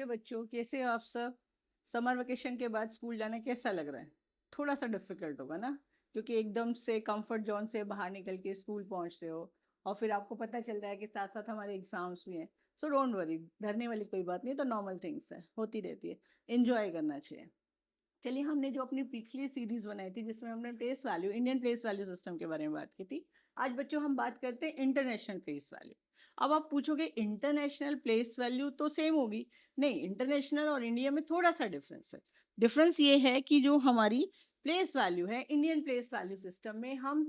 नमस्ते बच्चों, कैसे हो आप सब। समर वेकेशन के बाद स्कूल जाना कैसा लग रहा है? थोड़ा सा डिफिकल्ट होगा ना, क्योंकि एकदम से कंफर्ट जोन से बाहर निकल के स्कूल पहुंच रहे हो और फिर आपको पता चल रहा है कि साथ साथ हमारे एग्जाम्स भी हैं। सो डोंट वरी, डरने वाली कोई बात नहीं, तो नॉर्मल थिंग्स है, होती रहती है। एंजॉय करना चाहिए। चलिए, हमने जो अपनी पिछली सीरीज बनाई थी जिसमें हमने place value, Indian place value system के बारे में बात की थी, आज बच्चों हम बात करते हैं इंटरनेशनल प्लेस वैल्यू। अब आप पूछोगे इंटरनेशनल प्लेस वैल्यू तो सेम होगी। नहीं, इंटरनेशनल और इंडिया में थोड़ा सा डिफरेंस है। डिफरेंस ये है कि जो हमारी प्लेस वैल्यू है इंडियन प्लेस वैल्यू सिस्टम में, हम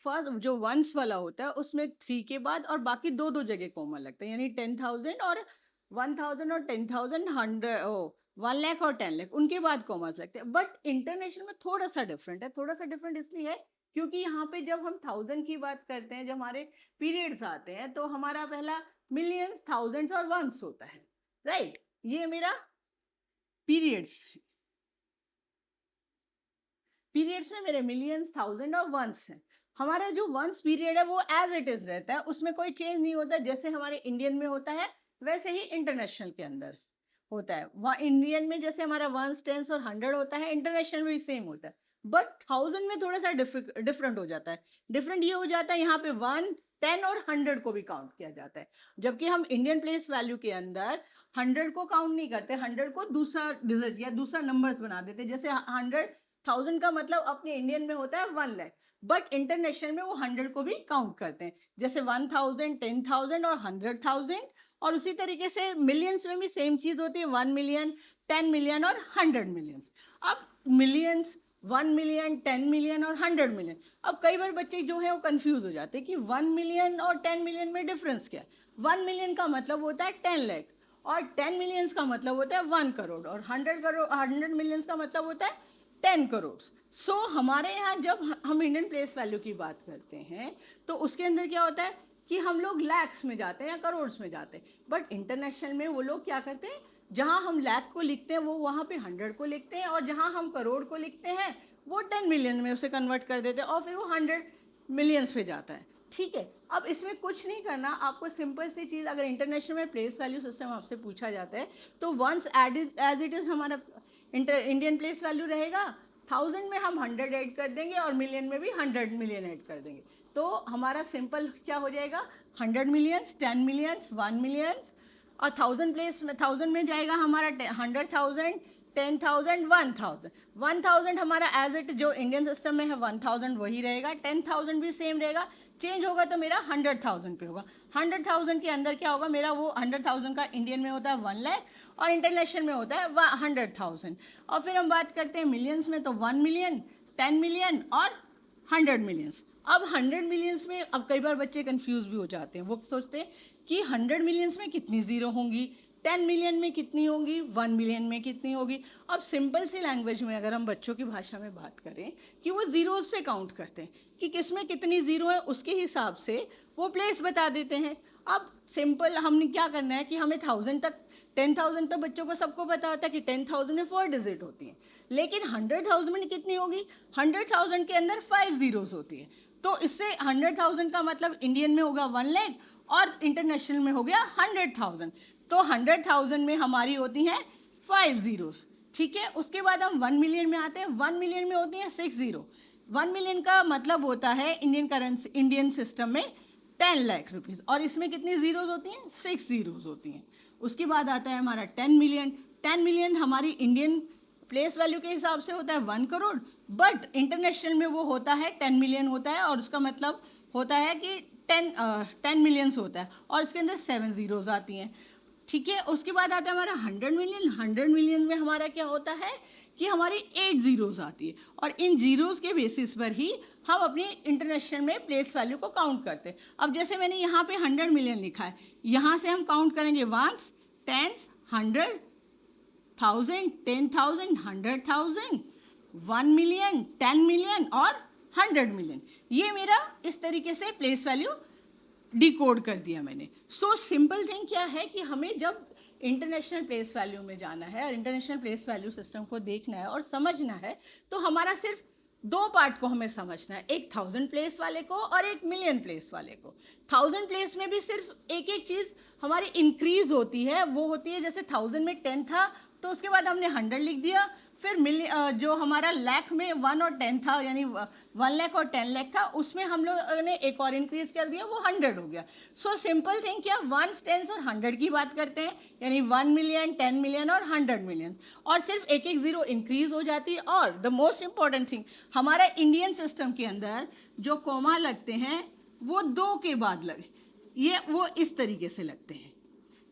फर्स्ट जो वंस वाला होता है उसमें 3 के बाद और बाकी दो दो जगह कॉमन लगता है, यानी 10,000 और 1,000 और 10,000, 100 1 लाख और 10 लाख उनके बाद कॉमर्स लगते हैं। बट इंटरनेशनल में थोड़ा सा डिफरेंट है। थोड़ा सा डिफरेंट इसलिए है क्योंकि यहाँ पे जब हम 1000 की बात करते हैं, जब हमारे पीरियड्स आते हैं, तो हमारा पहला मिलियंस, थाउजेंड्स और वंस होता है। राइट, ये मेरा पीरियड्स। पीरियड्स में मेरे मिलियंस, थाउजेंड और वंस है। हमारा जो वंस पीरियड है वो एज इट इज रहता है, उसमें कोई चेंज नहीं होता। जैसे हमारे इंडियन में होता है वैसे ही इंटरनेशनल के अंदर होता है। वहाँ इंडियन में जैसे हमारा वंस, टेंस और 100 होता है, इंटरनेशनल में भी सेम होता है। बट 1000 में थोड़ा सा डिफरेंट हो जाता है। डिफरेंट ये हो जाता है, यहाँ पे 1, 10 और 100 को भी काउंट किया जाता है। जबकि हम इंडियन प्लेस वैल्यू के अंदर 100 को काउंट नहीं करते, 100 को दूसरा डिजिट या दूसरा नंबर्स बना देते। जैसे 100,000 का मतलब अपने इंडियन में होता है 1 लाख, बट इंटरनेशनल में वो 100 को भी काउंट करते हैं। जैसे 1000, 10,000 और 100,000। और उसी तरीके से मिलियंस में भी सेम चीज होती है, 1 मिलियन, 10 मिलियन और 100 मिलियंस। अब मिलियंस, 1 मिलियन, 10 मिलियन और 100 मिलियन। अब कई बार बच्चे जो है वो कंफ्यूज हो जाते हैं कि 1 मिलियन और 10 मिलियन में डिफरेंस क्या है। 1 मिलियन का मतलब होता है 10 लाख, और 10 मिलियंस का मतलब होता है 1 करोड़, और 100 करोड़, 100 मिलियंस का मतलब होता है 10 करोड़। सो हमारे यहाँ जब हम इंडियन प्लेस वैल्यू की बात करते हैं तो उसके अंदर क्या होता है कि हम लोग लैक्स में जाते हैं या करोड़ में जाते हैं। बट इंटरनेशनल में वो लोग क्या करते हैं, जहाँ हम लाख को लिखते हैं वो वहाँ पे 100 को लिखते हैं, और जहाँ हम करोड़ को लिखते हैं वो 10 मिलियन में उसे कन्वर्ट कर देते हैं, और फिर वो 100 मिलियंस पे जाता है। ठीक है, अब इसमें कुछ नहीं करना आपको। सिंपल सी चीज़, अगर इंटरनेशनल में प्लेस वैल्यू सिस्टम आपसे पूछा जाता है तो वंस एज इट इज़ हमारा इंडियन प्लेस वैल्यू रहेगा। 1000 में हम 100 ऐड कर देंगे और मिलियन में भी 100 मिलियन ऐड कर देंगे, तो हमारा सिंपल क्या हो जाएगा, 100 मिलियंस, 10 मिलियंस, 1 मिलियंस। और 1000 में जाएगा हमारा 100,000, 10,000, 1,000। 1,000 हमारा एज इट जो इंडियन सिस्टम में है 1,000 वही रहेगा। 10,000 भी सेम रहेगा, चेंज होगा तो मेरा 100,000 पे होगा। 100,000 के अंदर क्या होगा मेरा, वो 100,000 का इंडियन में होता है 1 लाख और इंटरनेशनल में होता है 100,000। और फिर हम बात करते हैं मिलियंस में, तो 1 मिलियन, 10 मिलियन और 100 मिलियंस। अब 100 मिलियंस में अब कई बार बच्चे कंफ्यूज भी हो जाते हैं। वो सोचते हैं कि 100 मिलियंस में कितनी ज़ीरो होंगी, 10 मिलियन में कितनी होंगी, 1 मिलियन में कितनी होगी। अब सिंपल सी लैंग्वेज में अगर हम बच्चों की भाषा में बात करें कि वो ज़ीरोज़ से काउंट करते हैं कि किस में कितनी ज़ीरो है, उसके हिसाब से वो प्लेस बता देते हैं। अब सिंपल हमने क्या करना है कि हमें 1000 तक, 10,000 तो बच्चों को सबको पता होता है कि 10,000 में 4 डिजिट होती हैं, लेकिन 100,000 में कितनी होगी, 100,000 के अंदर 5 ज़ीरोज़ होती है। तो इससे 100,000 का मतलब इंडियन में होगा 1 लाख और इंटरनेशनल में हो गया 100,000। तो 100,000 में हमारी होती हैं 5 ज़ीरोज़। ठीक है, उसके बाद हम 1 मिलियन में आते हैं। 1 मिलियन में होती हैं 6 ज़ीरो। 1 मिलियन का मतलब होता है इंडियन करेंसी, इंडियन सिस्टम में 10 लाख रुपीज़, और इसमें कितनी ज़ीरोज़ होती हैं, 6 ज़ीरोज़ होती हैं। उसके बाद आता है हमारा 10 मिलियन। 10 मिलियन हमारी इंडियन प्लेस वैल्यू के हिसाब से होता है 1 करोड़, बट इंटरनेशनल में वो होता है 10 मिलियन होता है, और उसका मतलब होता है कि 10 मिलियंस होता है, और इसके अंदर 7 ज़ीरोज़ आती हैं। ठीक है, उसके बाद आता है हमारा 100 मिलियन। 100 मिलियन में हमारा क्या होता है कि हमारी 8 ज़ीरोज़ आती है, और इन ज़ीरोज़ के बेसिस पर ही हम अपनी इंटरनेशनल में प्लेस वैल्यू को काउंट करते हैं। अब जैसे मैंने यहाँ पे 100 मिलियन लिखा है, यहाँ से हम काउंट करेंगे 1s, 10s, 100, 1000, 10,000, 100,000, 1 मिलियन, 10 मिलियन और 100 मिलियन। ये मेरा इस तरीके से प्लेस वैल्यू डिकोड कर दिया मैंने। सो सिंपल थिंग क्या है कि हमें जब इंटरनेशनल प्लेस वैल्यू में जाना है और इंटरनेशनल प्लेस वैल्यू सिस्टम को देखना है और समझना है, तो हमारा सिर्फ दो पार्ट को हमें समझना है, एक 1000 प्लेस वाले को और एक मिलियन प्लेस वाले को। 1000 प्लेस में भी सिर्फ एक एक चीज़ हमारी इंक्रीज होती है, वो होती है जैसे 1000 में 10 था तो उसके बाद हमने 100 लिख दिया, फिर जो हमारा लाख में 1 और 10 था, यानी 1 लाख और 10 लाख था, उसमें हम लोगों ने एक और इंक्रीज कर दिया, वो 100 हो गया। सो सिंपल थिंग, क्या 1s 10s और 100 की बात करते हैं, यानी 1 मिलियन 10 मिलियन और 100 मिलियन, और सिर्फ एक एक जीरो इंक्रीज हो जाती है। और द मोस्ट इंपॉर्टेंट थिंग, हमारा इंडियन सिस्टम के अंदर जो कॉमा लगते हैं वो 2 के बाद लगे, ये वो इस तरीके से लगते हैं,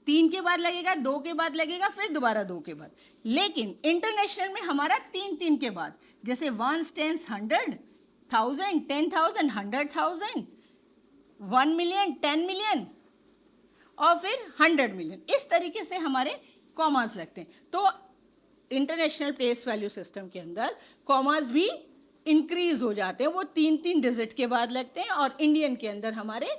3 के बाद लगेगा, 2 के बाद लगेगा, फिर दोबारा 2 के बाद। लेकिन इंटरनेशनल में हमारा 3 के बाद, जैसे 1s 10s 100, 1000 10,000 100,000, 1 मिलियन 10 मिलियन और फिर 100 मिलियन, इस तरीके से हमारे कॉमास लगते हैं। तो इंटरनेशनल प्लेस वैल्यू सिस्टम के अंदर कॉमास भी इंक्रीज हो जाते हैं, वो 3 डिजिट के बाद लगते हैं। और इंडियन के अंदर हमारे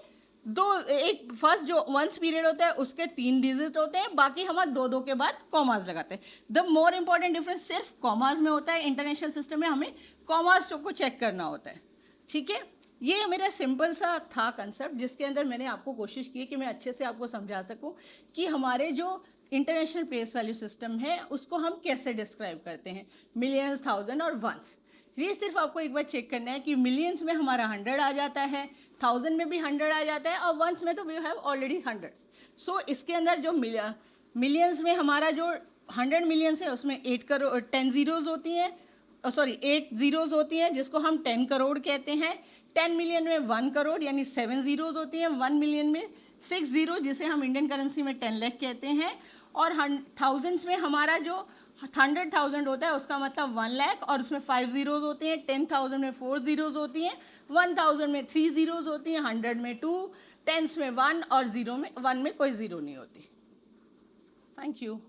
एक फर्स्ट जो वंस पीरियड होता है उसके 3 डिजिट होते हैं, बाकी हमारे 2 के बाद कॉमास लगाते हैं। द मोर इंपॉर्टेंट डिफरेंस सिर्फ कॉमास में होता है, इंटरनेशनल सिस्टम में हमें कॉमास को चेक करना होता है। ठीक है, ये मेरा सिंपल सा था कंसेप्ट, जिसके अंदर मैंने आपको कोशिश की कि मैं अच्छे से आपको समझा सकूं कि हमारे जो इंटरनेशनल प्लेस वैल्यू सिस्टम है उसको हम कैसे डिस्क्राइब करते हैं, मिलियंस, 1000 और वंस। ये सिर्फ आपको एक बार चेक करना है कि मिलियंस में हमारा 100 आ जाता है, 1000 में भी 100 आ जाता है, और वंस में तो वी हैव ऑलरेडी 100। सो इसके अंदर जो मिलियंस में हमारा जो 100 मिलियंस है उसमें 8 करोड़ 10 जीरोज़ होती हैं, 8 जीरोज़ होती हैं, जिसको हम 10 करोड़ कहते हैं। 10 मिलियन में 1 करोड़ यानी 7 जीरोज़ होती हैं। 1 मिलियन में 6 जीरो, जिसे हम इंडियन करेंसी में 10 लाख कहते हैं। और 1000s में हमारा जो 100,000 होता है उसका मतलब 1 लाख, और उसमें 5 जीरोज़ होती हैं। 10,000 में 4 जीरोज़ होती हैं, 1000 में 3 जीरोज़ होती हैं, 100 में 2, 10s में 1 और 1 में कोई ज़ीरो नहीं होती। Thank you.